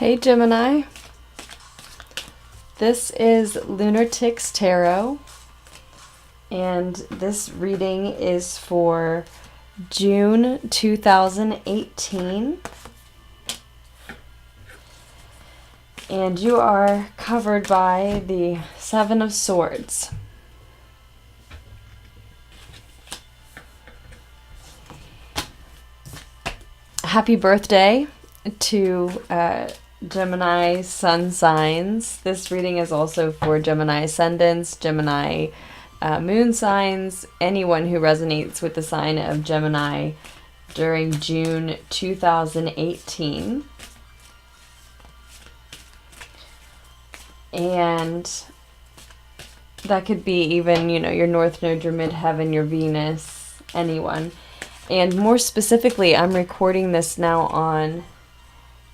Hey Gemini, this is Lunatics Tarot, and this reading is for June 2018, and you are covered by the Seven of Swords. Happy birthday to Gemini Sun Signs. This reading is also for Gemini Ascendants, Gemini Moon Signs, anyone who resonates with the sign of Gemini during June 2018. And that could be even, your North Node, your Midheaven, your Venus, anyone. And more specifically, I'm recording this now on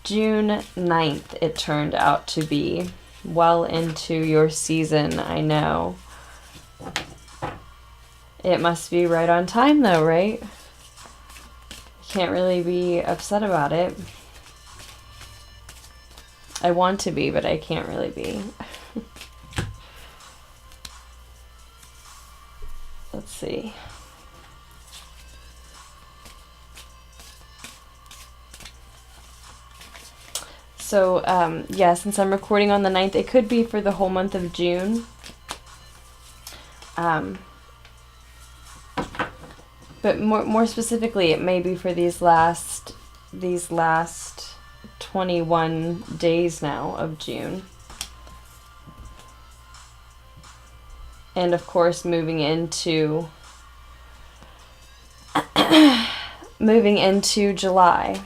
June 9th, it turned out to be. Well into your season, I know. It must be right on time though, right? Can't really be upset about it. I want to be, but I can't really be. Let's see. So, yeah, since I'm recording on the 9th, it could be for the whole month of June. But more specifically, it may be for these last 21 days now of June. And of course, moving into July.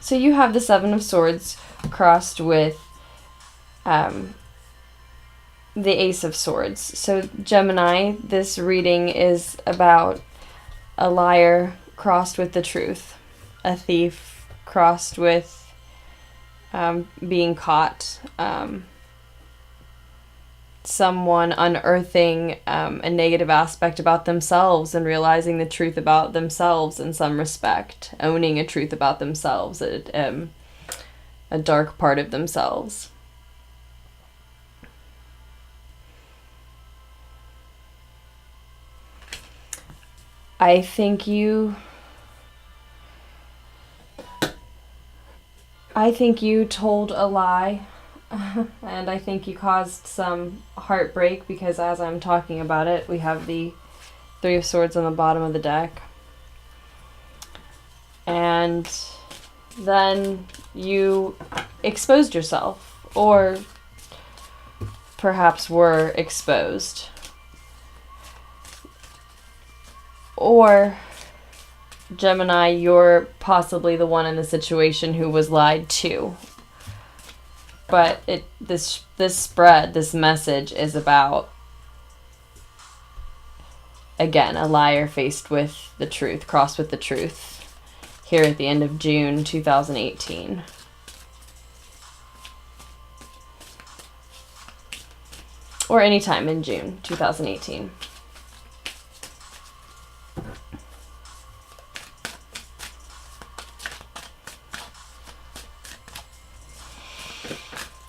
So you have the Seven of Swords crossed with the Ace of Swords. So Gemini, this reading is about a liar crossed with the truth, a thief crossed with being caught, someone unearthing a negative aspect about themselves and realizing the truth about themselves in some respect, owning a truth about themselves, a dark part of themselves. I think you told a lie. And I think you caused some heartbreak because as I'm talking about it, we have the Three of Swords on the bottom of the deck. And then you exposed yourself, or perhaps were exposed. Or, Gemini, you're possibly the one in the situation who was lied to. But this message is about, again, a liar faced with the truth, crossed with the truth, here at the end of June 2018. Or any time in June 2018.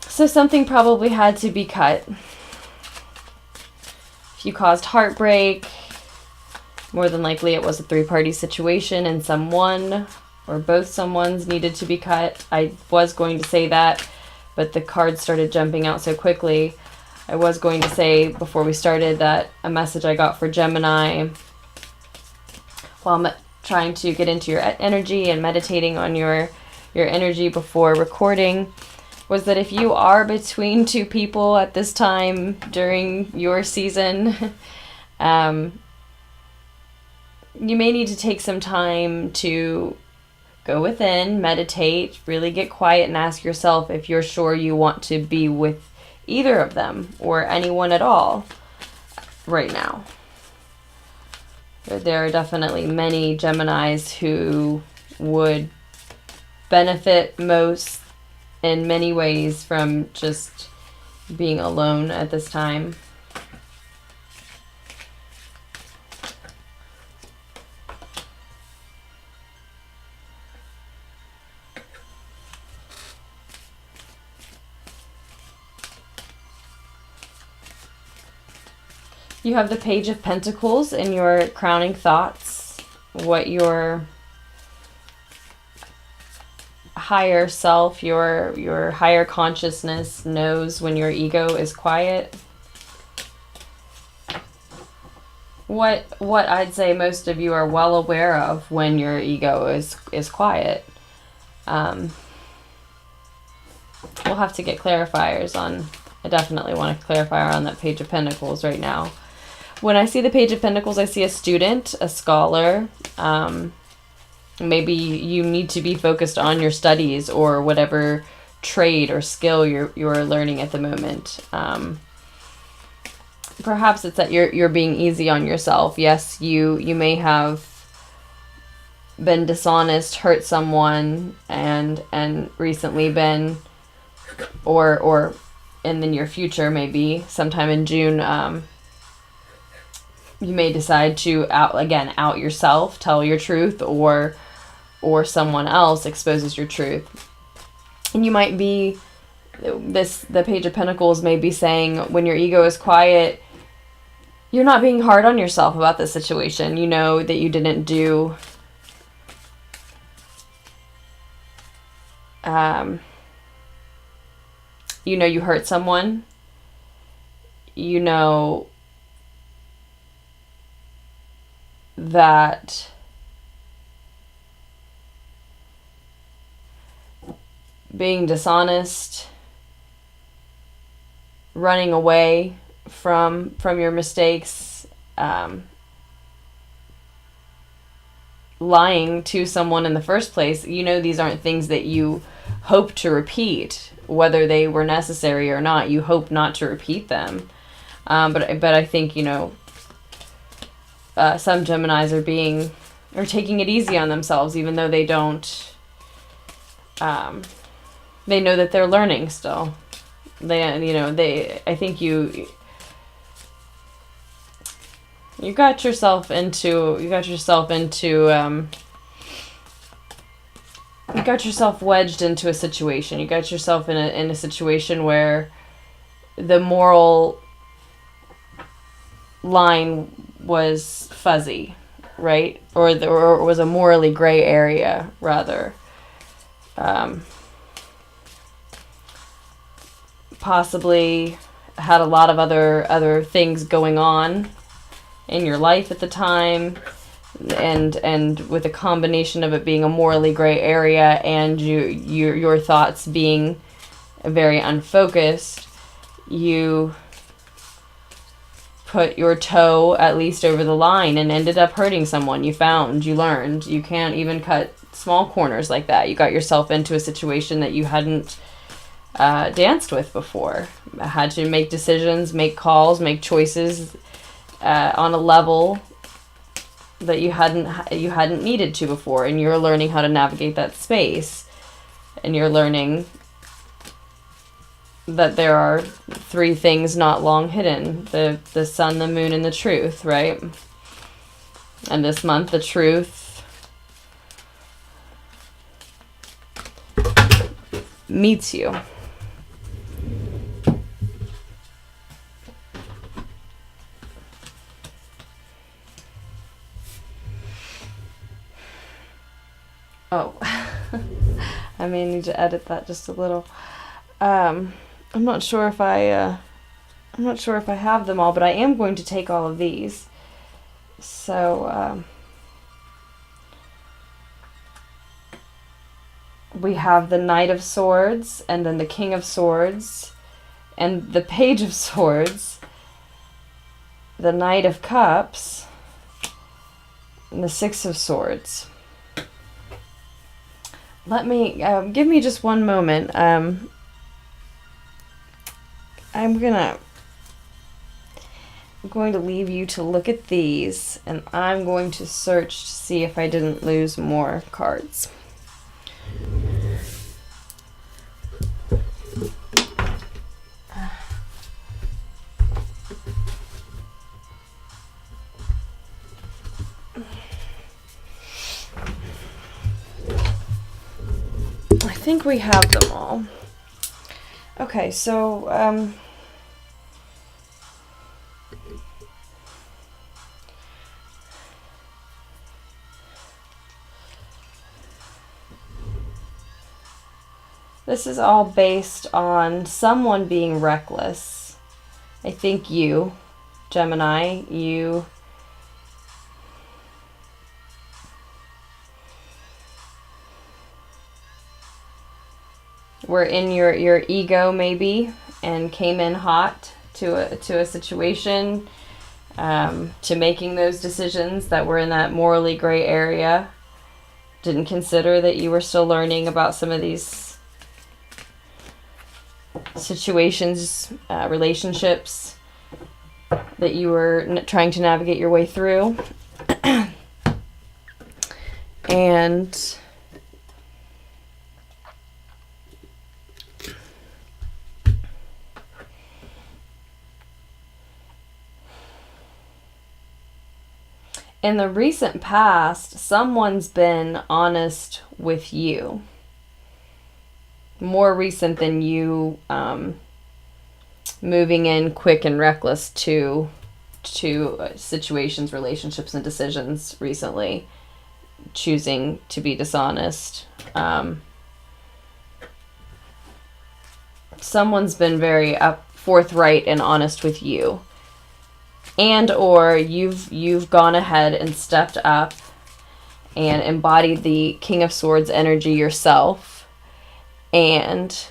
So something probably had to be cut. If you caused heartbreak, more than likely it was a three-party situation and someone or both someones needed to be cut. I was going to say that, but the cards started jumping out so quickly. I was going to say before we started that a message I got for Gemini while I'm trying to get into your energy and meditating on your energy before recording was that if you are between two people at this time during your season, you may need to take some time to go within, meditate, really get quiet and ask yourself if you're sure you want to be with either of them or anyone at all right now. There are definitely many Geminis who would benefit most in many ways from just being alone at this time. You have the Page of Pentacles in your crowning thoughts, what your higher self, your higher consciousness knows when your ego is quiet. What I'd say most of you are well aware of when your ego is quiet. We'll have to get clarifiers on. I definitely want a clarifier on that Page of Pentacles right now. When I see the Page of Pentacles, I see a student, a scholar. Maybe you need to be focused on your studies or whatever trade or skill you're learning at the moment. Perhaps it's that you're being easy on yourself. Yes, you may have been dishonest, hurt someone, and recently been, or in the near future, maybe sometime in June, you may decide to out yourself, tell your truth, or someone else exposes your truth. And you might be, the Page of Pentacles may be saying, when your ego is quiet, you're not being hard on yourself about the situation. You know that you didn't do you know you hurt someone. You know that being dishonest, running away from your mistakes, lying to someone in the first place, you know these aren't things that you hope to repeat, whether they were necessary or not. You hope not to repeat them. But I think, you know, some Geminis are taking it easy on themselves, even though they don't, they know that they're learning still. I think you got yourself wedged into a situation. You got yourself in a situation where the moral line was fuzzy, right? Or was a morally gray area, rather. Possibly had a lot of other things going on in your life at the time, and with a combination of it being a morally gray area and your thoughts being very unfocused, you put your toe at least over the line and ended up hurting someone. You learned you can't even cut small corners like that. You got yourself into a situation that you hadn't danced with before. Had to make decisions, make calls, make choices on a level that you hadn't needed to before, and you're learning how to navigate that space, and you're learning that there are three things not long hidden: the sun, the moon, and the truth, right? And this month, the truth meets you. Oh, I may need to edit that just a little. I'm not sure if I have them all, but I am going to take all of these. So we have the Knight of Swords, and then the King of Swords, and the Page of Swords, the Knight of Cups, and the Six of Swords. Let me, give me just one moment. I'm going to leave you to look at these, and I'm going to search to see if I didn't lose more cards. I think we have them all. Okay, so This is all based on someone being reckless. I think you, Gemini, you were in your ego maybe and came in hot to a situation, to making those decisions that were in that morally gray area. Didn't consider that you were still learning about some of these situations, relationships that you were trying to navigate your way through. And in the recent past, someone's been honest with you. More recent than you moving in quick and reckless to situations, relationships, and decisions recently, choosing to be dishonest. Someone's been very forthright and honest with you. And or you've gone ahead and stepped up and embodied the King of Swords energy yourself and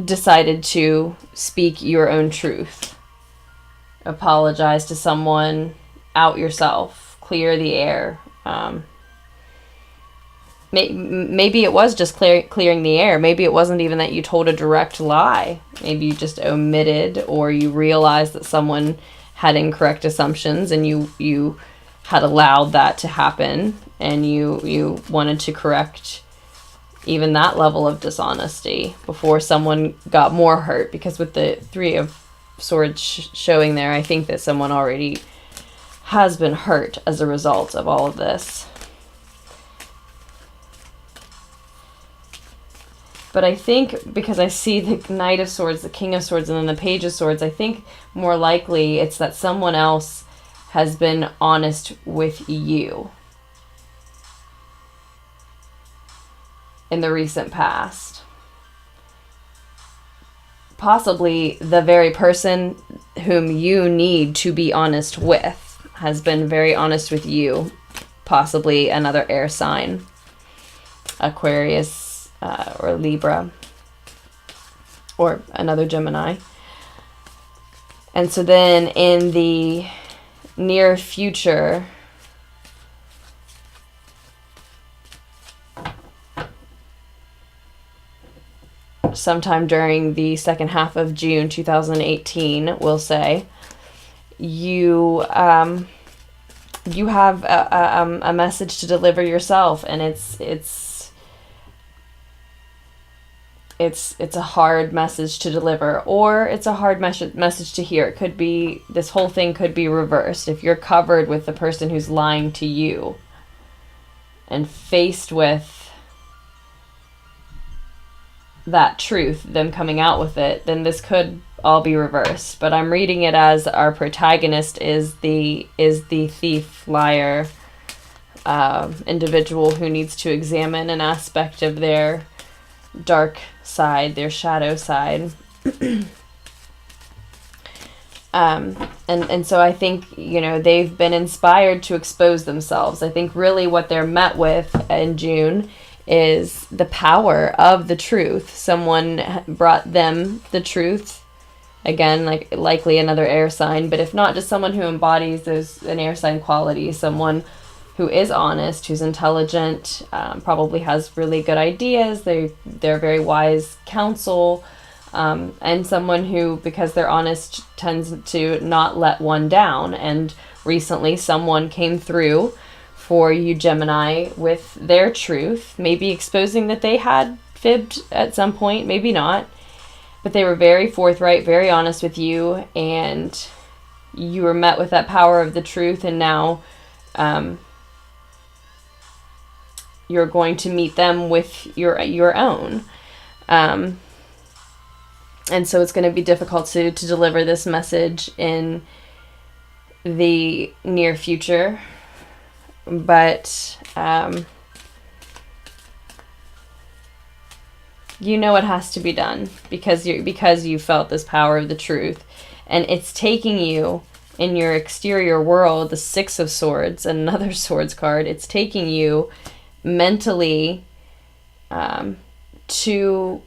decided to speak your own truth. Apologize to someone, out yourself, clear the air. Maybe it was just clearing the air. Maybe it wasn't even that you told a direct lie. Maybe you just omitted, or you realized that someone had incorrect assumptions and you had allowed that to happen, and you wanted to correct even that level of dishonesty before someone got more hurt. Because with the Three of Swords showing there, I think that someone already has been hurt as a result of all of this. But I think, because I see the Knight of Swords, the King of Swords, and then the Page of Swords, I think more likely it's that someone else has been honest with you in the recent past. Possibly the very person whom you need to be honest with has been very honest with you. Possibly another air sign, Aquarius, or Libra, or another Gemini. And so then in the near future, sometime during the second half of June 2018, we'll say, you have a message to deliver yourself, and it's a hard message to deliver, or it's a hard message to hear. It could be, this whole thing could be reversed. If you're covered with the person who's lying to you and faced with that truth, them coming out with it, then this could all be reversed. But I'm reading it as our protagonist is the thief, liar, individual who needs to examine an aspect of their dark side, their shadow side. And so I think, they've been inspired to expose themselves. I think really what they're met with in June is the power of the truth. Someone brought them the truth. Again, likely another air sign, but if not, just someone who embodies an air sign quality, someone who is honest, who's intelligent, probably has really good ideas. They're very wise counsel, and someone who, because they're honest, tends to not let one down. And recently someone came through for you, Gemini, with their truth, maybe exposing that they had fibbed at some point, maybe not, but they were very forthright, very honest with you, and you were met with that power of the truth, and now you're going to meet them with your own. And so it's going to be difficult to deliver this message in the near future. But You know it has to be done because you felt this power of the truth, and it's taking you in your exterior world, the Six of Swords, another Swords card. It's taking you mentally to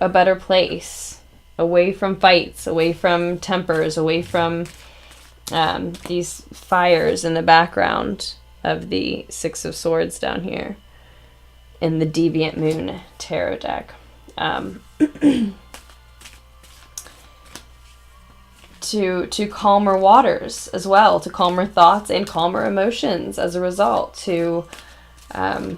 a better place, away from fights, away from tempers, away from these fires in the background of the Six of Swords down here in the Deviant Moon tarot deck. To calmer waters as well, to calmer thoughts and calmer emotions as a result, to a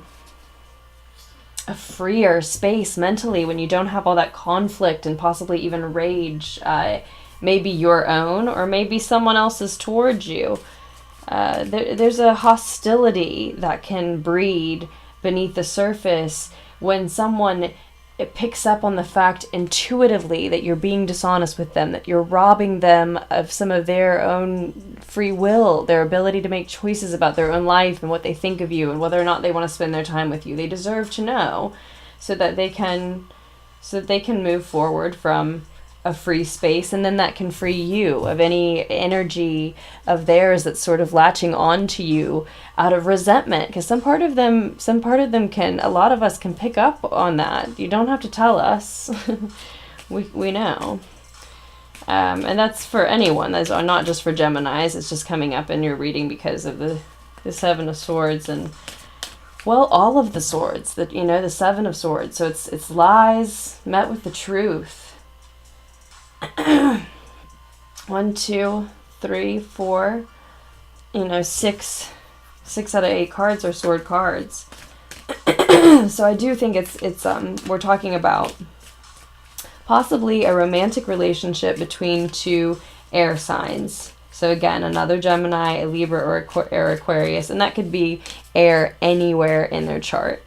freer space mentally when you don't have all that conflict and possibly even rage, maybe your own or maybe someone else's towards you. There's a hostility that can breed beneath the surface when someone picks up on the fact intuitively that you're being dishonest with them, that you're robbing them of some of their own free will, their ability to make choices about their own life and what they think of you and whether or not they want to spend their time with you. They deserve to know so that they can move forward from a free space, and then that can free you of any energy of theirs that's sort of latching on to you out of resentment, because some part of them can, a lot of us can pick up on that. You don't have to tell us. we know. And that's for anyone. That's not just for Geminis. It's just coming up in your reading because of the Seven of Swords and, well, all of the swords, that, you know, the Seven of Swords. So it's lies met with the truth. 1, 2, 3, 4, you know, 6 out of 8 cards are sword cards. So I do think it's we're talking about possibly a romantic relationship between two air signs. So again, another Gemini, a Libra, or Aquarius, and that could be air anywhere in their chart.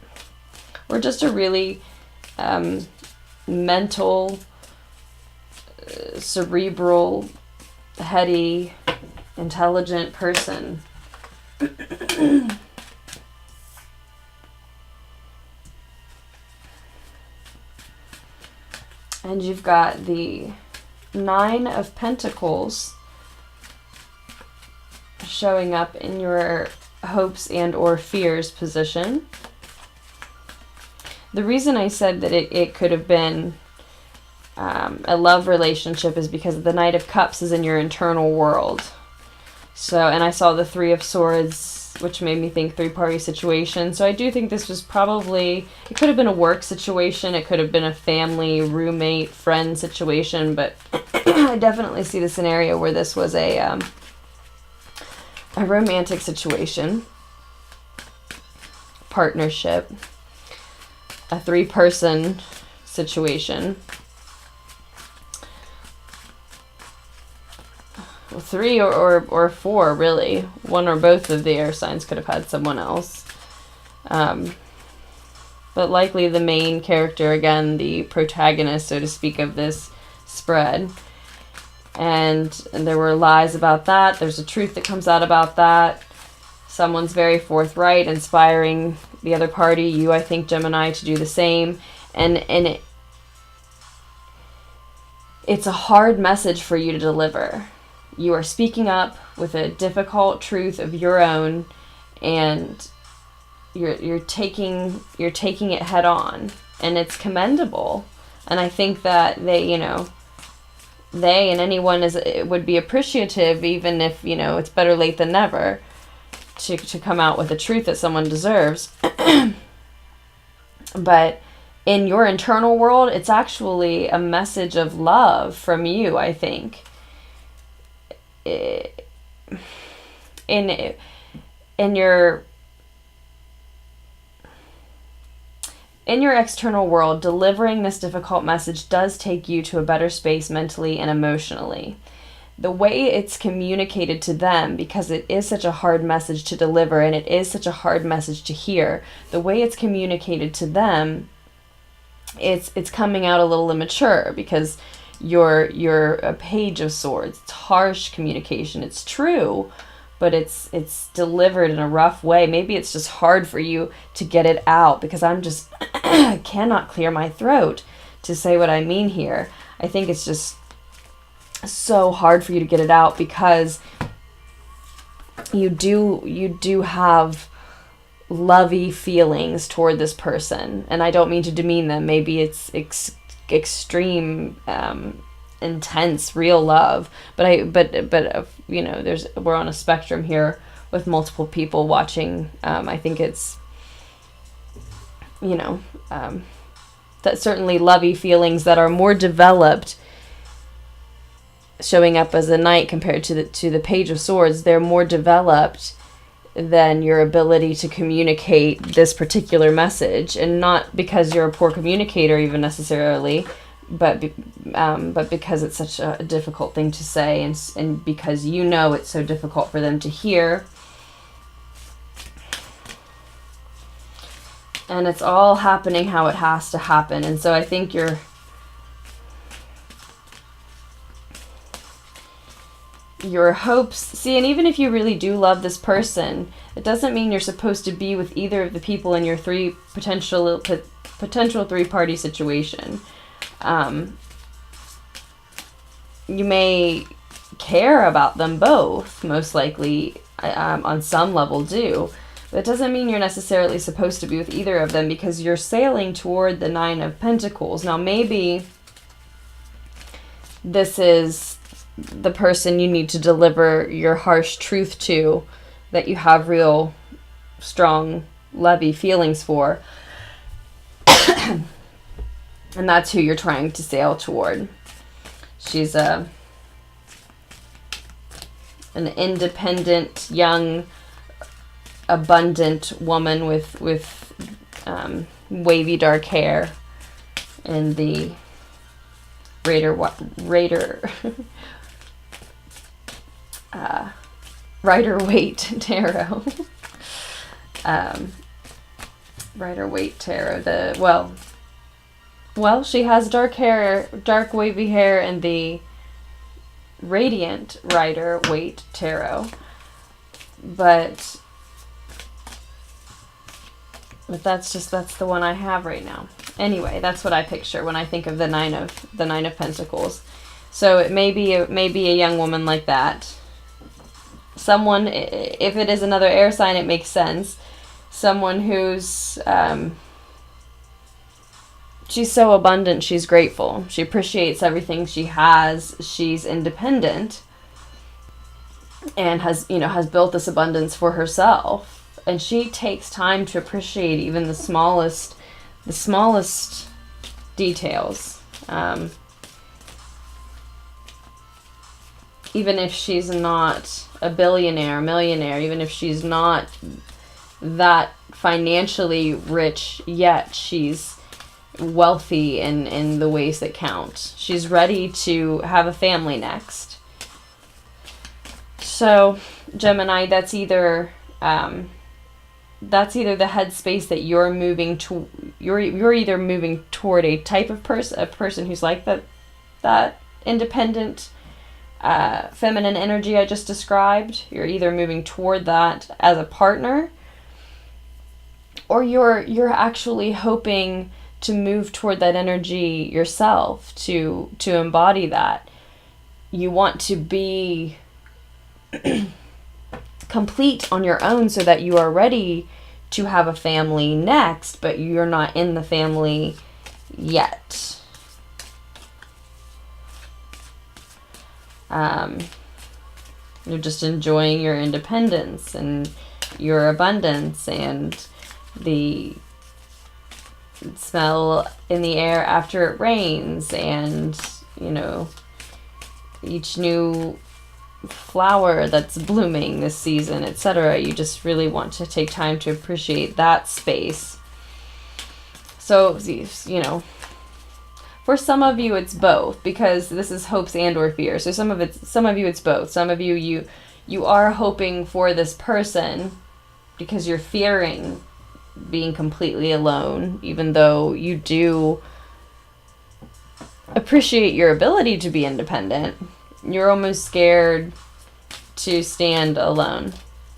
Or just a really mental, cerebral, heady, intelligent person. And you've got the Nine of Pentacles showing up in your hopes and or fears position. The reason I said that it could have been a love relationship is because the Knight of Cups is in your internal world. So, and I saw the Three of Swords, which made me think three-party situation. So I do think this was probably, it could have been a work situation, it could have been a family, roommate, friend situation, but I definitely see the scenario where this was a romantic situation, partnership, a three-person situation. 3 or 4, really. One or both of the air signs could have had someone else. But likely the main character, again, the protagonist, so to speak, of this spread. And there were lies about that. There's a truth that comes out about that. Someone's very forthright, inspiring the other party, you, I think, Gemini, to do the same. And it's a hard message for you to deliver. You are speaking up with a difficult truth of your own, and you're taking it head on, and it's commendable. And I think that they and anyone would be appreciative, even if, it's better late than never, to come out with a truth that someone deserves. But in your internal world, it's actually a message of love from you, I think. In your external world, delivering this difficult message does take you to a better space mentally and emotionally. The way it's communicated to them, because it is such a hard message to deliver and it is such a hard message to hear, the way it's communicated to them, it's coming out a little immature, because you're a Page of Swords. It's harsh communication. It's true, but it's delivered in a rough way. Maybe it's just hard for you to get it out, because I'm just cannot clear my throat to say what I mean here. I think it's just so hard for you to get it out, because you do have lovey feelings toward this person, and I don't mean to demean them. Maybe it's extreme, intense, real love, but you know, we're on a spectrum here with multiple people watching. I think it's, you know, that certainly lovey feelings that are more developed, showing up as a knight compared to the Page of Swords. They're more developed than your ability to communicate this particular message, and not because you're a poor communicator even necessarily, but because it's such a difficult thing to say, and because you know it's so difficult for them to hear. And it's all happening how it has to happen. And so I think your hopes, see, and even if you really do love this person, it doesn't mean you're supposed to be with either of the people in your potential three-party situation. You may care about them both, most likely, on some level do. That doesn't mean you're necessarily supposed to be with either of them, because you're sailing toward the Nine of Pentacles. Now, maybe this is the person you need to deliver your harsh truth to, that you have real strong, lovey feelings for. And that's who you're trying to sail toward. She's an independent, young, abundant woman with wavy dark hair, and the Rider-Waite Tarot. Rider-Waite Tarot. Well, she has dark hair, dark wavy hair, and the Radiant Rider-Waite Tarot. But that's the one I have right now. Anyway, that's what I picture when I think of the Nine of Pentacles. So it may be a young woman like that. Someone, if it is another air sign, it makes sense. Someone who's she's so abundant, she's grateful. She appreciates everything she has. She's independent and has built this abundance for herself. And she takes time to appreciate even the smallest details. Even if she's not a billionaire, millionaire, even if she's not that financially rich yet, she's wealthy in the ways that count. She's ready to have a family next. So, Gemini, that's either the headspace that you're moving to. You're either moving toward a type of person, a person who's like that independent, feminine energy I just described. You're either moving toward that as a partner, or you're actually hoping to move toward that energy yourself, to embody that. You want to be complete on your own so that you are ready to have a family next, but you're not in the family yet. You're just enjoying your independence and your abundance and the smell in the air after it rains, and each new flower that's blooming this season, etc. You just really want to take time to appreciate that space. So, for some of you it's both, because this is hopes and or fear. So some of you it's both. Some of you are hoping for this person because you're fearing being completely alone, even though you do appreciate your ability to be independent. You're almost scared to stand alone,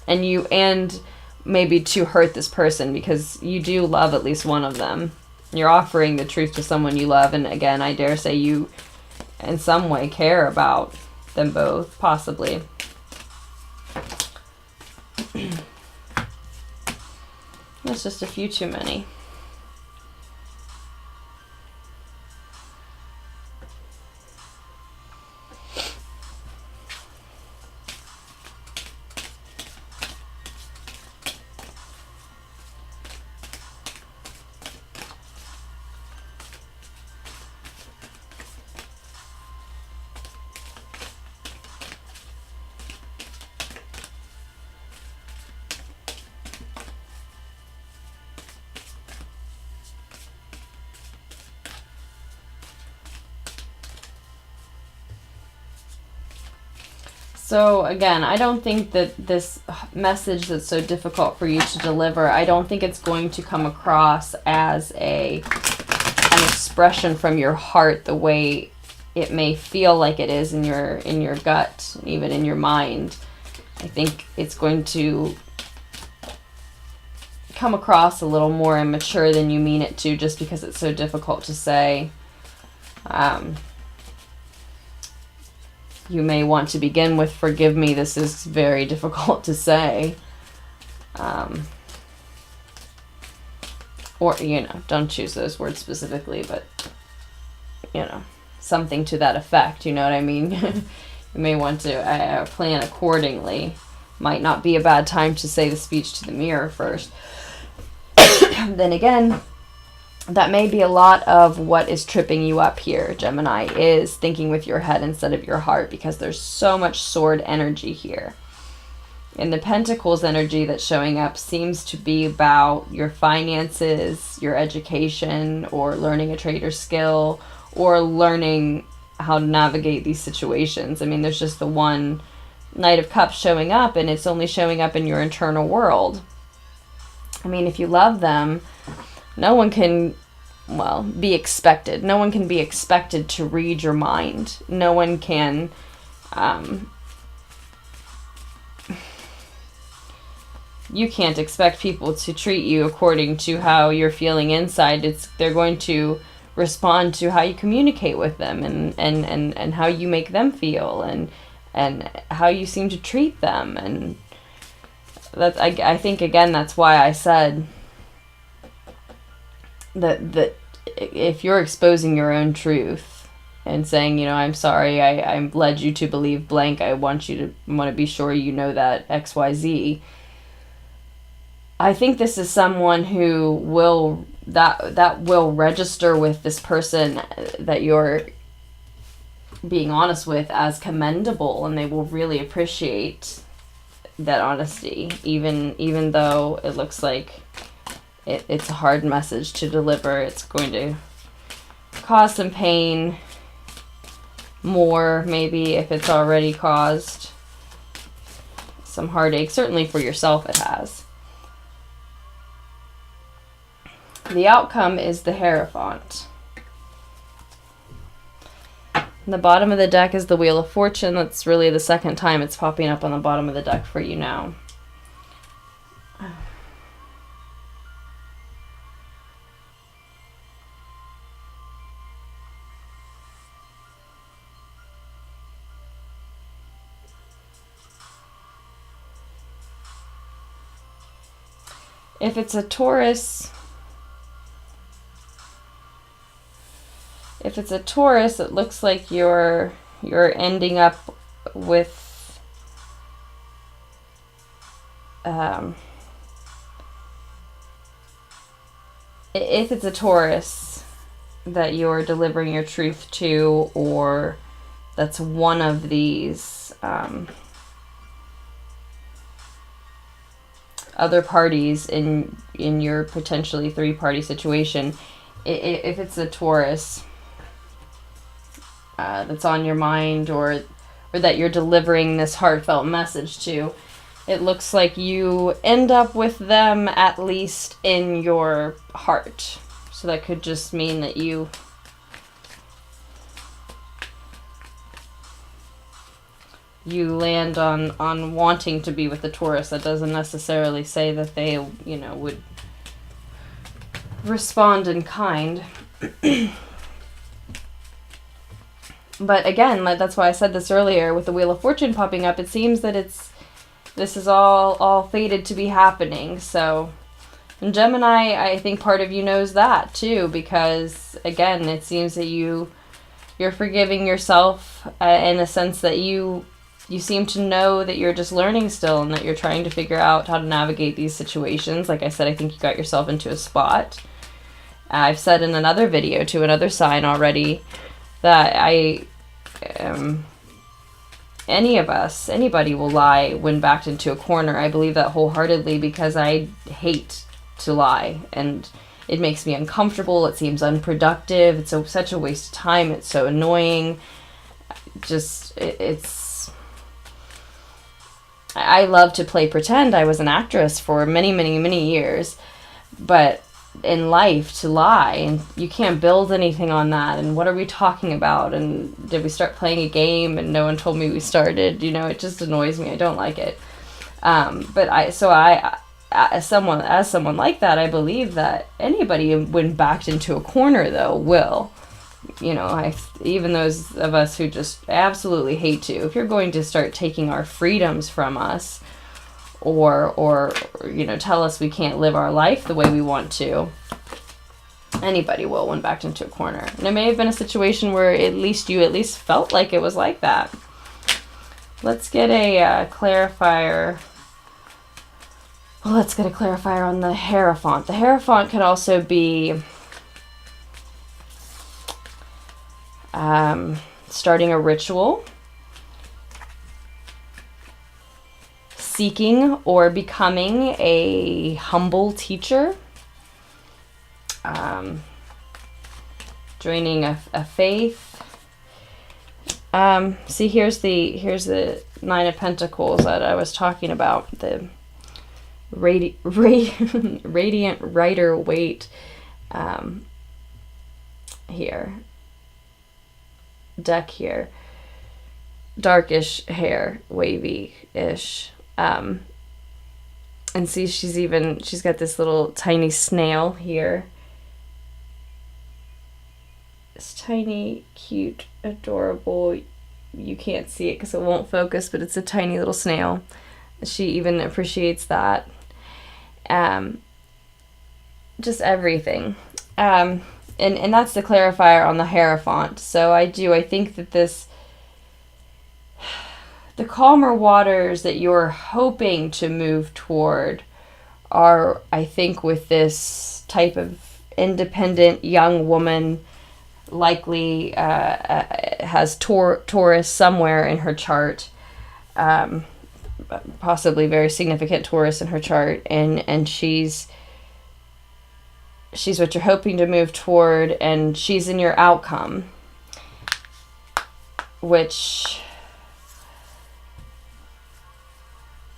and maybe to hurt this person, because you do love at least one of them. You're offering the truth to someone you love, and again, I dare say you in some way care about them both, possibly. That's just a few too many. So again, I don't think that this message that's so difficult for you to deliver, I don't think it's going to come across as an expression from your heart the way it may feel like it is in your gut, even in your mind. I think it's going to come across a little more immature than you mean it to, just because it's so difficult to say. You may want to begin with, forgive me, this is very difficult to say. Or, don't choose those words specifically, but, something to that effect, you know what I mean? You may want to plan accordingly. Might not be a bad time to say the speech to the mirror first. Then again, that may be a lot of what is tripping you up here, Gemini, is thinking with your head instead of your heart, because there's so much sword energy here. And the Pentacles energy that's showing up seems to be about your finances, your education, or learning a trade or skill, or learning how to navigate these situations. I mean, there's just the one Knight of Cups showing up, and it's only showing up in your internal world. I mean, if you love them, no one can, be expected. No one can be expected to read your mind. No one can, you can't expect people to treat you according to how you're feeling inside. They're going to respond to how you communicate with them, and how you make them feel, and how you seem to treat them. And that's, I think, again, that's why I said that if you're exposing your own truth and saying, I'm sorry, I led you to believe blank, I want to be sure you know that XYZ. I think this is someone who will register with this person that you're being honest with as commendable, and they will really appreciate that honesty, even though it looks like it's a hard message to deliver. It's going to cause some pain, more maybe, if it's already caused some heartache. Certainly for yourself it has. The outcome is the Hierophant. And the bottom of the deck is the Wheel of Fortune. That's really the second time it's popping up on the bottom of the deck for you now. If it's a Taurus, it looks like you're ending up with if it's a Taurus that you're delivering your truth to, or that's one of these other parties in your potentially three-party situation, if it's a Taurus that's on your mind, or that you're delivering this heartfelt message to, it looks like you end up with them at least in your heart. So that could just mean that you land on wanting to be with the Taurus. That doesn't necessarily say that they, would respond in kind. But again, that's why I said this earlier with the Wheel of Fortune popping up. It seems that this is all fated to be happening. So, and Gemini, I think part of you knows that too, because again, it seems that you're forgiving yourself in the sense that you seem to know that you're just learning still and that you're trying to figure out how to navigate these situations. Like I said, I think you got yourself into a spot. I've said in another video to another sign already that anybody will lie when backed into a corner. I believe that wholeheartedly because I hate to lie, and it makes me uncomfortable. It seems unproductive. It's such a waste of time. It's so annoying. I love to play pretend. I was an actress for many, many, many years, but in life, to lie, and you can't build anything on that, and what are we talking about, and did we start playing a game and no one told me we started, it just annoys me. I don't like it. But as someone like that, I believe that anybody when backed into a corner though will, even those of us who just absolutely hate to, if you're going to start taking our freedoms from us, or tell us we can't live our life the way we want to, anybody will when backed into a corner. And it may have been a situation where you at least felt like it was like that. Let's get a clarifier. Well, let's get a clarifier on the Hierophant. The Hierophant could also be starting a ritual, seeking or becoming a humble teacher, joining a faith. See, here's the Nine of Pentacles that I was talking about. The radiant Rider Waite here. Deck here. Darkish hair, wavy-ish. And see, she's got this little tiny snail here. It's tiny, cute, adorable. You can't see it because it won't focus, but it's a tiny little snail. She even appreciates that. Just everything. And that's the clarifier on the Hierophant. So I think that the calmer waters that you're hoping to move toward are, I think, with this type of independent young woman, likely has Taurus somewhere in her chart, possibly very significant Taurus in her chart, and she's what you're hoping to move toward, and she's in your outcome, which,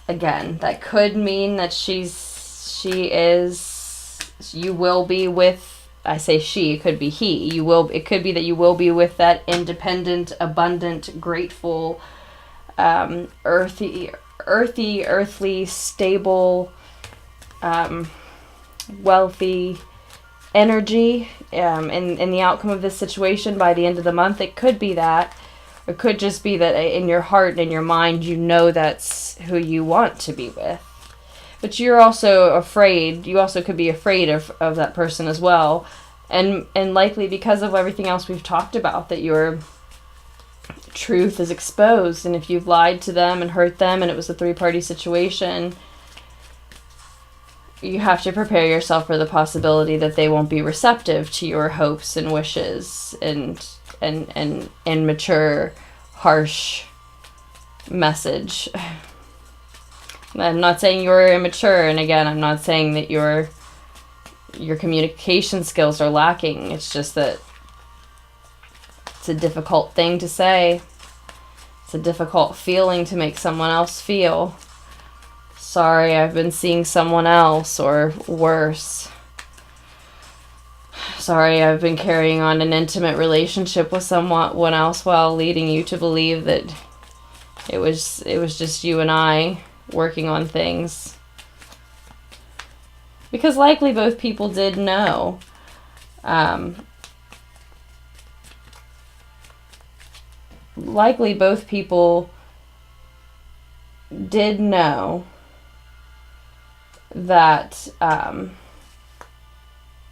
again, that could mean that you will be with, I say she, it could be he, it could be that you will be with that independent, abundant, grateful, earthly, stable, wealthy energy in the outcome of this situation by the end of the month. It could be that. It could just be that in your heart and in your mind, that's who you want to be with. But you're also afraid. You also could be afraid of that person as well. And likely because of everything else we've talked about, that your truth is exposed. And if you've lied to them and hurt them and it was a three-party situation, you have to prepare yourself for the possibility that they won't be receptive to your hopes and wishes and immature, harsh message. I'm not saying you're immature, and again, I'm not saying that your communication skills are lacking. It's just that it's a difficult thing to say. It's a difficult feeling to make someone else feel. Sorry, I've been seeing someone else, or worse. Sorry, I've been carrying on an intimate relationship with someone else while leading you to believe that it was just you and I working on things. Because likely both people did know. Likely both people did know that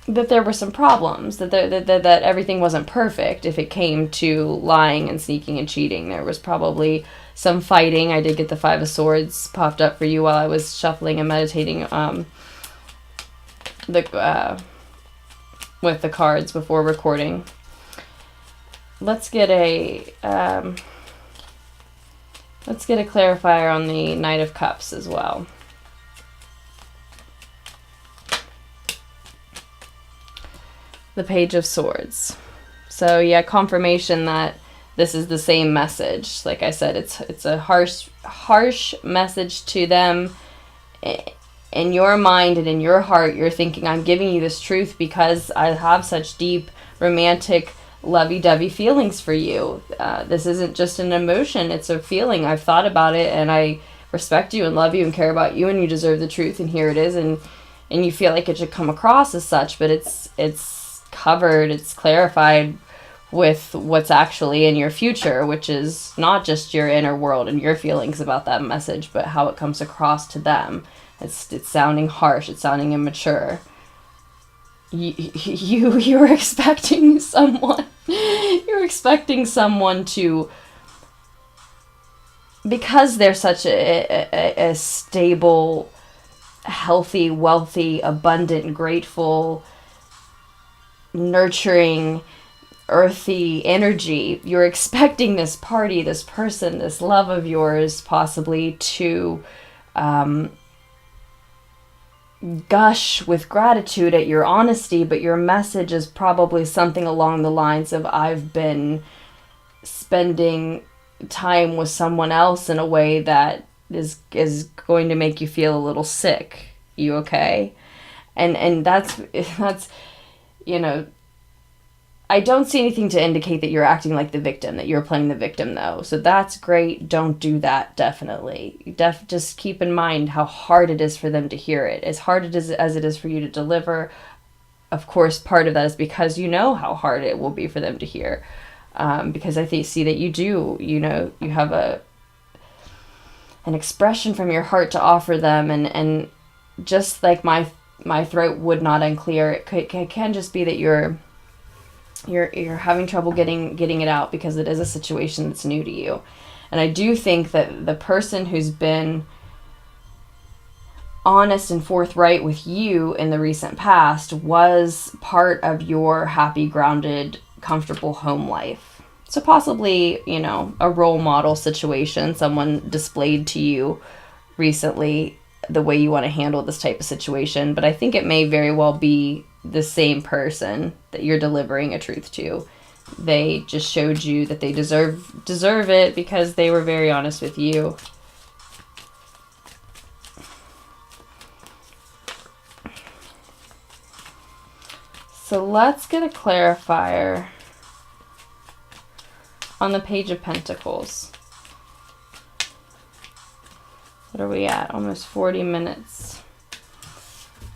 that there were some problems, that everything wasn't perfect if it came to lying and sneaking and cheating. There was probably some fighting. I did get the Five of Swords popped up for you while I was shuffling and meditating with the cards before recording. Let's get a clarifier on the Knight of Cups as well. The Page of Swords. So yeah, confirmation that this is the same message. Like I said, it's a harsh message to them. In your mind and in your heart, you're thinking, I'm giving you this truth because I have such deep, romantic, lovey-dovey feelings for you. This isn't just an emotion, it's a feeling. I've thought about it, and I respect you and love you and care about you, and you deserve the truth, and here it is, and you feel like it should come across as such, but it's covered, it's clarified with what's actually in your future, which is not just your inner world and your feelings about that message, but how it comes across to them. It's sounding harsh, it's sounding immature. You're expecting someone to, because they're such a stable, healthy, wealthy, abundant, grateful, nurturing, earthy energy, you're expecting this party, this person, this love of yours possibly to gush with gratitude at your honesty, but your message is probably something along the lines of, I've been spending time with someone else in a way that is going to make you feel a little sick. You okay? And that's you know, I don't see anything to indicate that you're acting like the victim, that you're playing the victim, though. So that's great. Don't do that, definitely. Just keep in mind how hard it is for them to hear it. As hard as it is for you to deliver, of course, part of that is because you know how hard it will be for them to hear. Because I see that you do, you know, you have an expression from your heart to offer them, and just like my throat would not unclear, it can just be that you're having trouble getting it out because it is a situation that's new to you. And I do think that the person who's been honest and forthright with you in the recent past was part of your happy, grounded, comfortable home life. So possibly, you know, a role model situation, someone displayed to you recently the way you want to handle this type of situation. But I think it may very well be the same person that you're delivering a truth to. They just showed you that they deserve it because they were very honest with you. So let's get a clarifier on the Page of Pentacles. What are we at? Almost 40 minutes.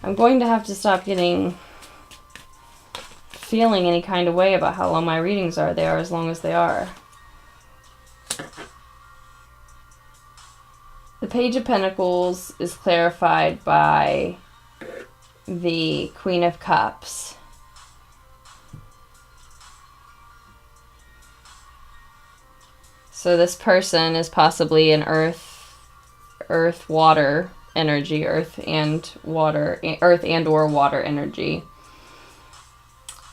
I'm going to have to stop feeling any kind of way about how long my readings are. They are as long as they are. The Page of Pentacles is clarified by the Queen of Cups. So this person is possibly an earth water energy, earth and or water energy.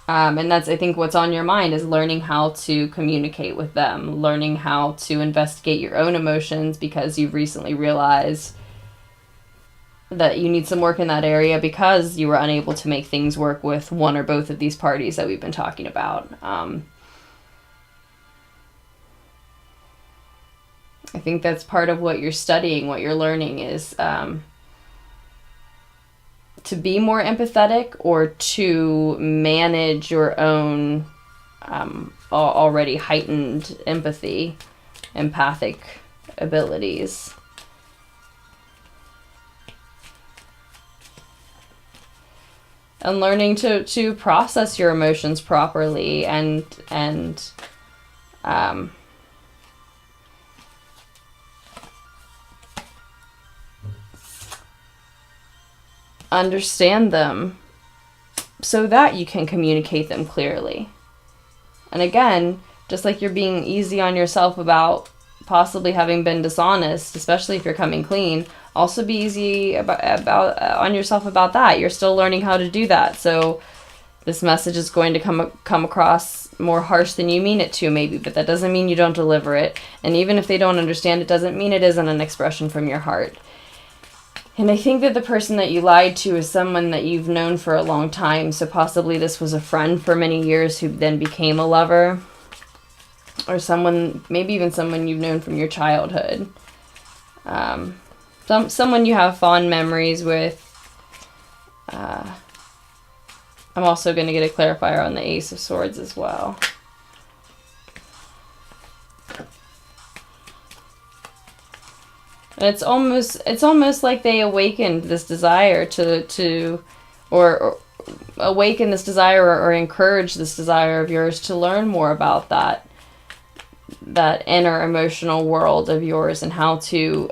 And that's, I think, what's on your mind is learning how to communicate with them, learning how to investigate your own emotions, because you've recently realized that you need some work in that area because you were unable to make things work with one or both of these parties that we've been talking about. I think that's part of what you're studying, what you're learning is to be more empathetic or to manage your own already heightened empathic abilities. and learning to process your emotions properly and understand them so that you can communicate them clearly. And again, just like you're being easy on yourself about possibly having been dishonest, especially if you're coming clean, also be easy about on yourself about that. You're still learning how to do that. So this message is going to come across more harsh than you mean it to, maybe, but that doesn't mean you don't deliver it. And even if they don't understand, it doesn't mean it isn't an expression from your heart. And I think that the person that you lied to is someone that you've known for a long time. So possibly this was a friend for many years who then became a lover. Or someone, maybe even someone you've known from your childhood. Someone you have fond memories with. I'm also going to get a clarifier on the Ace of Swords as well. And it's almost like they awakened this desire or awaken this desire or encourage this desire of yours to learn more about that inner emotional world of yours and how to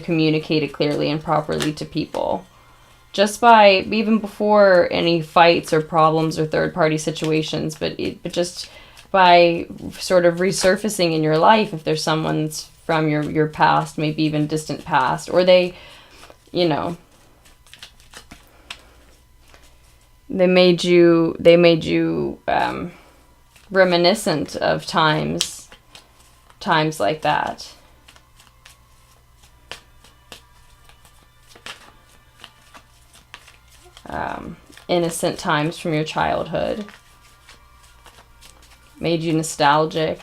communicate it clearly and properly to people. Just by, even before any fights or problems or third-party situations, but just by sort of resurfacing in your life, if there's someone's from your past, maybe even distant past, or they made you reminiscent of times like that. Innocent times from your childhood. Made you nostalgic.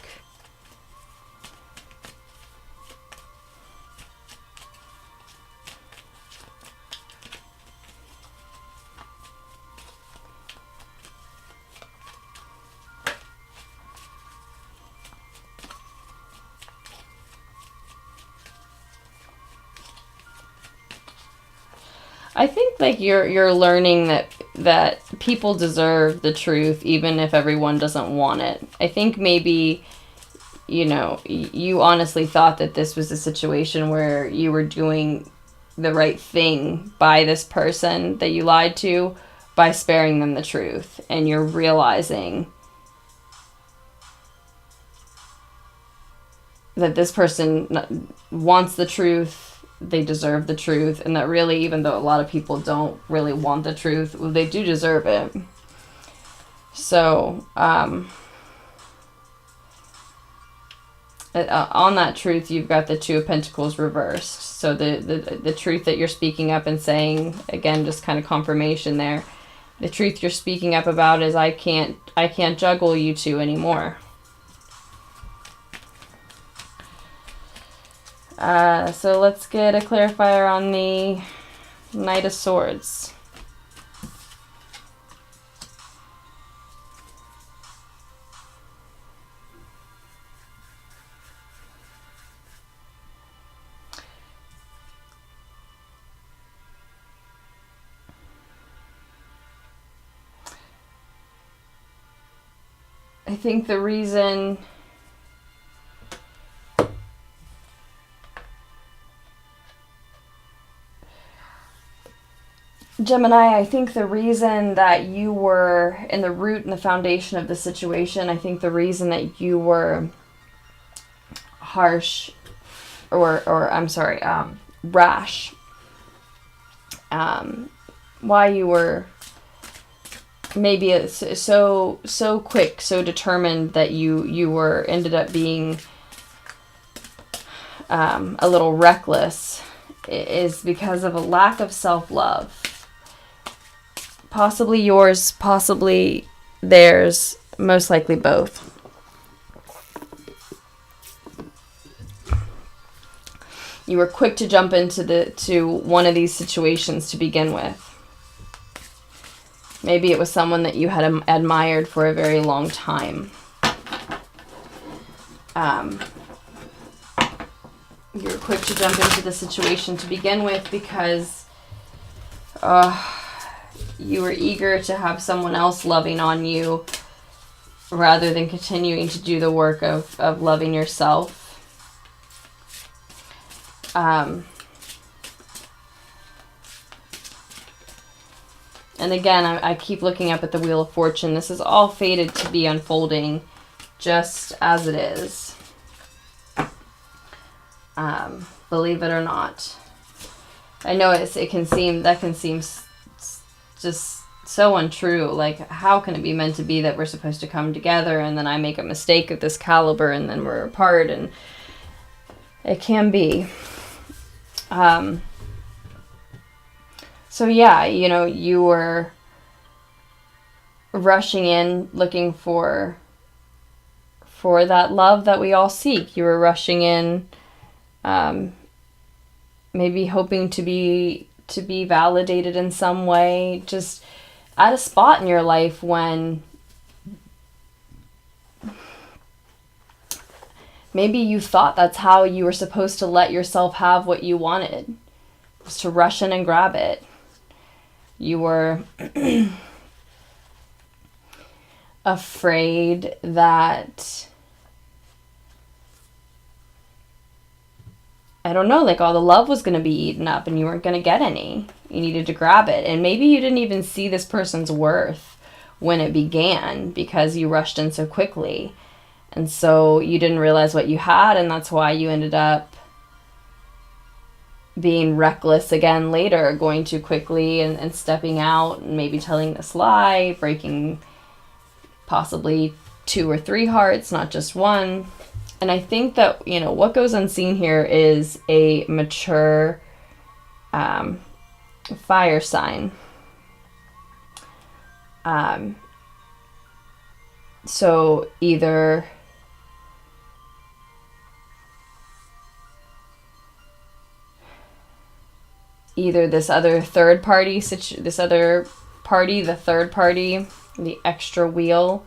I think like you're learning that people deserve the truth even if everyone doesn't want it. I think maybe you honestly thought that this was a situation where you were doing the right thing by this person that you lied to by sparing them the truth, and you're realizing that this person wants the truth. They deserve the truth, and that really, even though a lot of people don't really want the truth, they do deserve it. So, on that truth, you've got the Two of Pentacles reversed. So the truth that you're speaking up and saying, again, just kind of confirmation there. The truth you're speaking up about is I can't juggle you two anymore. So let's get a clarifier on the Knight of Swords. I think the reason Gemini, I think the reason that you were in the root and the foundation of the situation, I think the reason that you were harsh rash, why you were maybe so quick, so determined that you ended up being a little reckless is because of a lack of self-love. Possibly yours, possibly theirs, most likely both. You were quick to jump into one of these situations to begin with. Maybe it was someone that you had admired for a very long time. You were quick to jump into the situation to begin with because you were eager to have someone else loving on you rather than continuing to do the work of loving yourself. And again, I keep looking up at the Wheel of Fortune. This is all fated to be unfolding just as it is. Believe it or not. I know that can seem just so untrue. Like, how can it be meant to be that we're supposed to come together and then I make a mistake of this caliber and then we're apart? And it can be. So yeah, you know, you were rushing in looking for that love that we all seek. You were rushing in, maybe hoping to be validated in some way, just at a spot in your life when maybe you thought that's how you were supposed to let yourself have what you wanted, was to rush in and grab it. You were afraid that, I don't know, like all the love was going to be eaten up and you weren't going to get any. You needed to grab it. And maybe you didn't even see this person's worth when it began because you rushed in so quickly. And so you didn't realize what you had, and that's why you ended up being reckless again later, going too quickly and stepping out and maybe telling this lie, breaking possibly 2 or 3 hearts, not just one. And I think that, you know, what goes unseen here is a mature fire sign. So either this other third party, the third party, the extra wheel,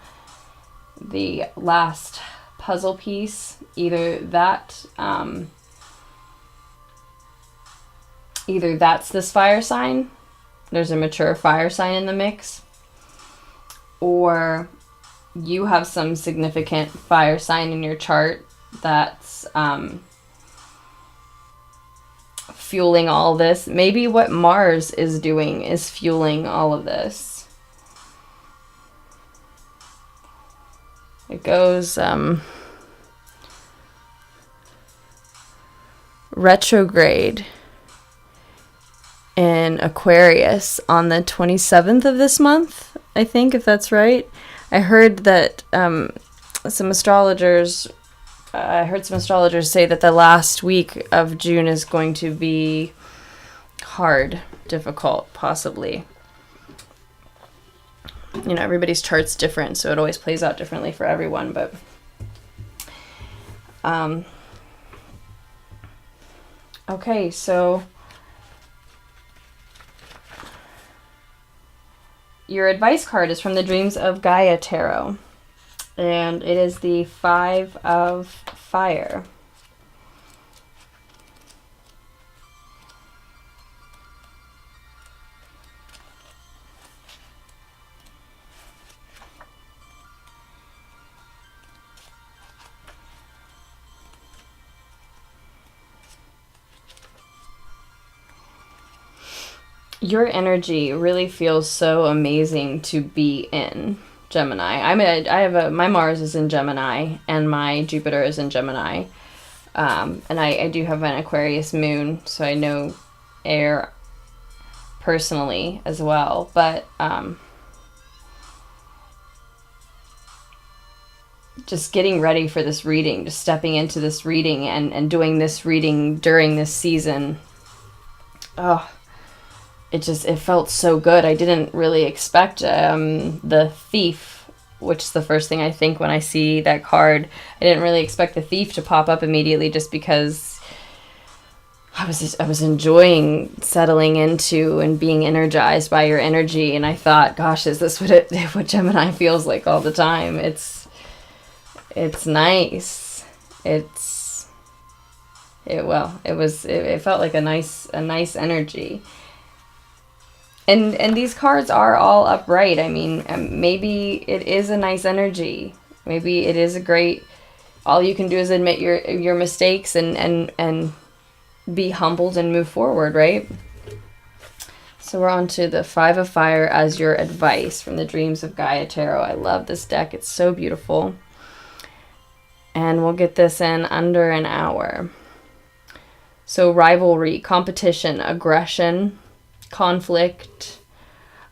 the last puzzle piece, either that's this fire sign, there's a mature fire sign in the mix, or you have some significant fire sign in your chart that's fueling all this. Maybe what Mars is doing is fueling all of this. It goes retrograde in Aquarius on the 27th of this month, I think, if that's right. I heard that some astrologers say that the last week of June is going to be hard, difficult, possibly. You know, everybody's chart's different, so it always plays out differently for everyone, but okay, so your advice card is from the Dreams of Gaia Tarot, and it is the 5 of Fire. Your energy really feels so amazing to be in, Gemini. My Mars is in Gemini and my Jupiter is in Gemini. And I do have an Aquarius moon, so I know air personally as well. But just getting ready for this reading, just stepping into this reading and doing this reading during this season. Oh, it felt so good. I didn't really expect the Thief, which is the first thing I think when I see that card. I didn't really expect the Thief to pop up immediately, just because I was enjoying settling into and being energized by your energy, and I thought, gosh, is this what Gemini feels like all the time? It's nice. It felt like a nice energy. And these cards are all upright. I mean, maybe it is a nice energy. Maybe it is a great, all you can do is admit your mistakes and be humbled and move forward, right? So we're on to the Five of Fire as your advice from the Dreams of Gaia Tarot. I love this deck. It's so beautiful. And we'll get this in under an hour. So rivalry, competition, aggression, conflict,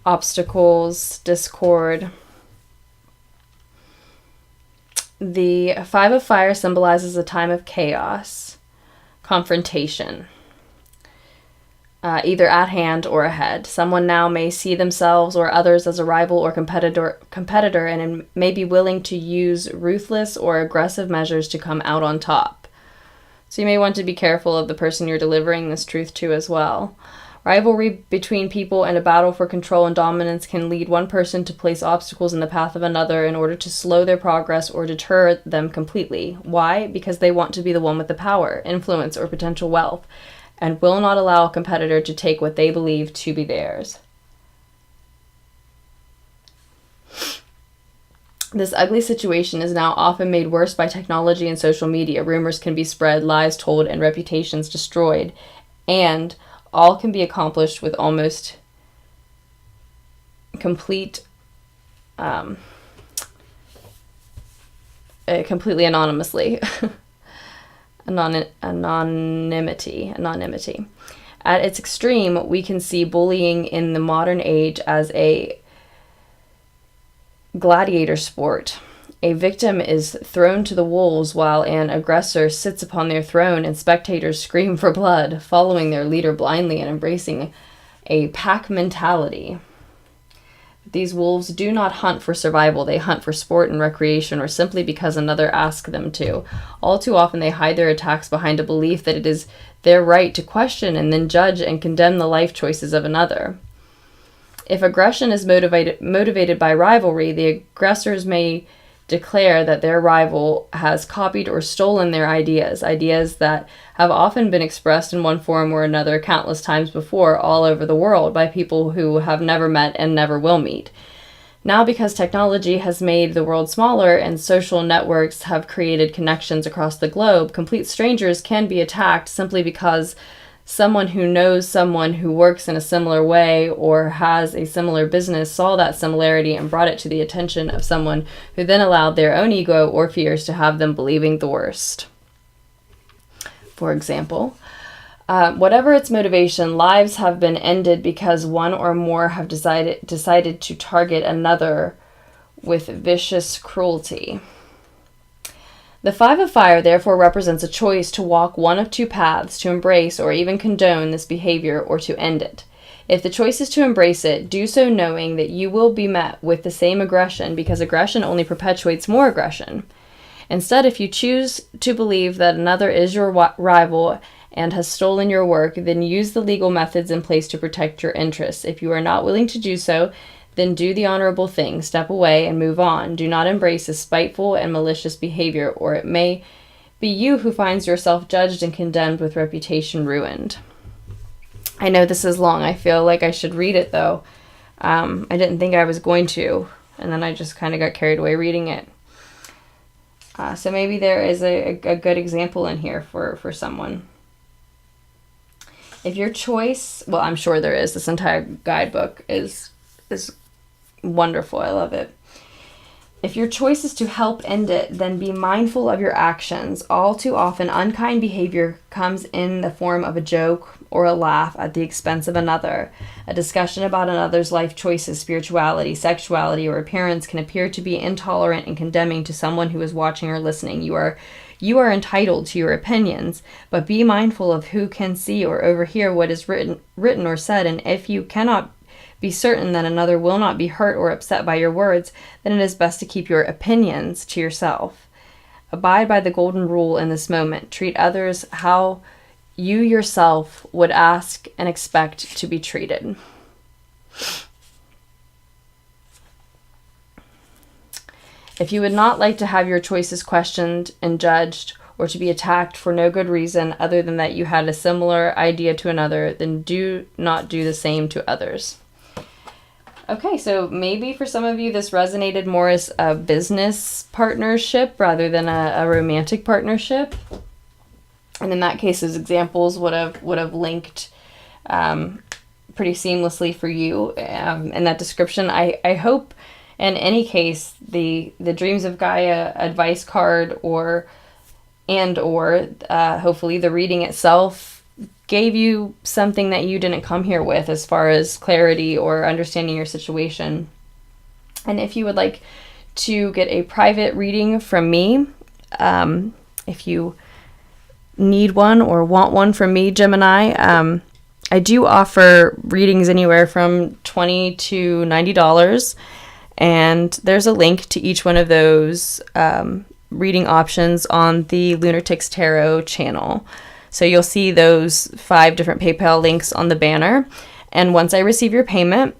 obstacles, discord. The Five of Fire symbolizes a time of chaos, confrontation, either at hand or ahead. Someone now may see themselves or others as a rival or competitor and may be willing to use ruthless or aggressive measures to come out on top. So you may want to be careful of the person you're delivering this truth to as well. Rivalry between people and a battle for control and dominance can lead one person to place obstacles in the path of another in order to slow their progress or deter them completely. Why? Because they want to be the one with the power, influence, or potential wealth, and will not allow a competitor to take what they believe to be theirs. This ugly situation is now often made worse by technology and social media. Rumors can be spread, lies told, and reputations destroyed, and all can be accomplished with almost completely anonymously. Anonymity. At its extreme, we can see bullying in the modern age as a gladiator sport. A victim is thrown to the wolves while an aggressor sits upon their throne, and spectators scream for blood, following their leader blindly and embracing a pack mentality. These wolves do not hunt for survival. They hunt for sport and recreation, or simply because another asks them to. All too often they hide their attacks behind a belief that it is their right to question and then judge and condemn the life choices of another. If aggression is motivated by rivalry, the aggressors may declare that their rival has copied or stolen their ideas that have often been expressed in one form or another countless times before all over the world by people who have never met and never will meet. Now, because technology has made the world smaller and social networks have created connections across the globe, complete strangers can be attacked simply because someone who knows someone who works in a similar way or has a similar business saw that similarity and brought it to the attention of someone who then allowed their own ego or fears to have them believing the worst. For example, whatever its motivation, lives have been ended because one or more have decided to target another with vicious cruelty. The Five of Fire therefore represents a choice to walk one of two paths, to embrace or even condone this behavior or to end it. If the choice is to embrace it, do so knowing that you will be met with the same aggression, because aggression only perpetuates more aggression. Instead, if you choose to believe that another is your rival and has stolen your work, then use the legal methods in place to protect your interests. If you are not willing to do so, then do the honorable thing, step away and move on. Do not embrace this spiteful and malicious behavior, or it may be you who finds yourself judged and condemned with reputation ruined. I know this is long. I feel like I should read it, though. I didn't think I was going to, and then I just kind of got carried away reading it. So maybe there is a good example in here for someone. If your choice, well, I'm sure there is. This entire guidebook is wonderful. I love it. If your choice is to help end it, then be mindful of your actions. All too often, unkind behavior comes in the form of a joke or a laugh at the expense of another. A discussion about another's life choices, spirituality, sexuality, or appearance can appear to be intolerant and condemning to someone who is watching or listening. You are entitled to your opinions, but be mindful of who can see or overhear what is written or said, and if you cannot be certain that another will not be hurt or upset by your words, then it is best to keep your opinions to yourself. Abide by the golden rule in this moment. Treat others how you yourself would ask and expect to be treated. If you would not like to have your choices questioned and judged, or to be attacked for no good reason other than that you had a similar idea to another, then do not do the same to others. Okay, so maybe for some of you this resonated more as a business partnership rather than a romantic partnership. And in that case, those examples would have linked pretty seamlessly for you in that description. I hope in any case the Dreams of Gaia advice card or hopefully the reading itself gave you something that you didn't come here with as far as clarity or understanding your situation. And if you would like to get a private reading from me, if you need one or want one from me, Gemini, I do offer readings anywhere from $20 to $90, and there's a link to each one of those reading options on the Lunatics Tarot channel. So you'll see those 5 different PayPal links on the banner. And once I receive your payment,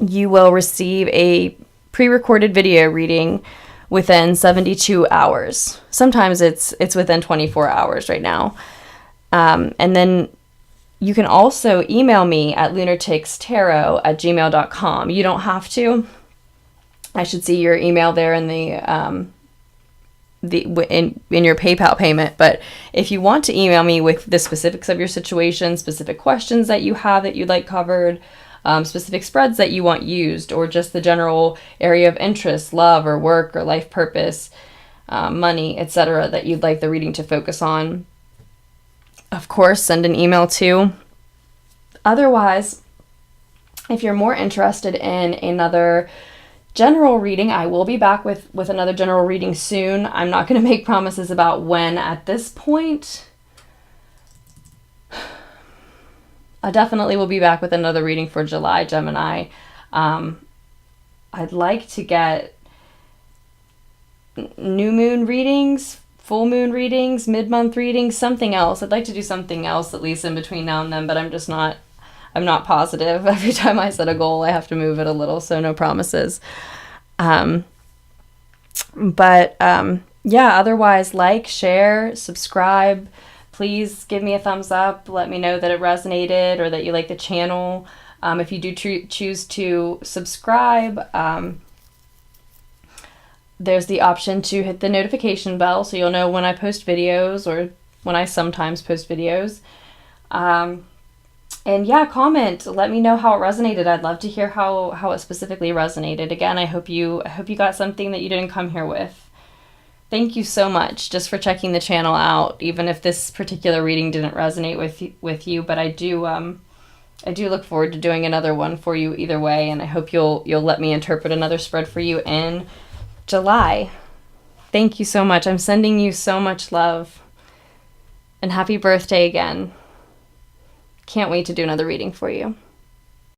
you will receive a pre-recorded video reading within 72 hours. Sometimes it's within 24 hours right now. And then you can also email me at lunaticstaro@gmail.com. You don't have to. I should see your email there in in your PayPal payment, but if you want to email me with the specifics of your situation, specific questions that you have that you'd like covered, specific spreads that you want used, or just the general area of interest, love or work or life purpose, money, etc., that you'd like the reading to focus on, of course, send an email too. Otherwise, if you're more interested in another general reading, I will be back with another general reading soon. I'm not going to make promises about when at this point. I definitely will be back with another reading for July, Gemini. I'd like to get new moon readings, full moon readings, mid-month readings, something else. I'd like to do something else at least in between now and then, but I'm not positive. Every time I set a goal, I have to move it a little, so no promises. Yeah, otherwise, like, share, subscribe. Please give me a thumbs up. Let me know that it resonated or that you like the channel. If you do choose to subscribe, there's the option to hit the notification bell so you'll know when I post videos or when I sometimes post videos. And yeah, comment. Let me know how it resonated. I'd love to hear how it specifically resonated. Again, I hope you got something that you didn't come here with. Thank you so much just for checking the channel out, even if this particular reading didn't resonate with you. But I do look forward to doing another one for you either way, and I hope you'll let me interpret another spread for you in July. Thank you so much. I'm sending you so much love, and happy birthday again. Can't wait to do another reading for you.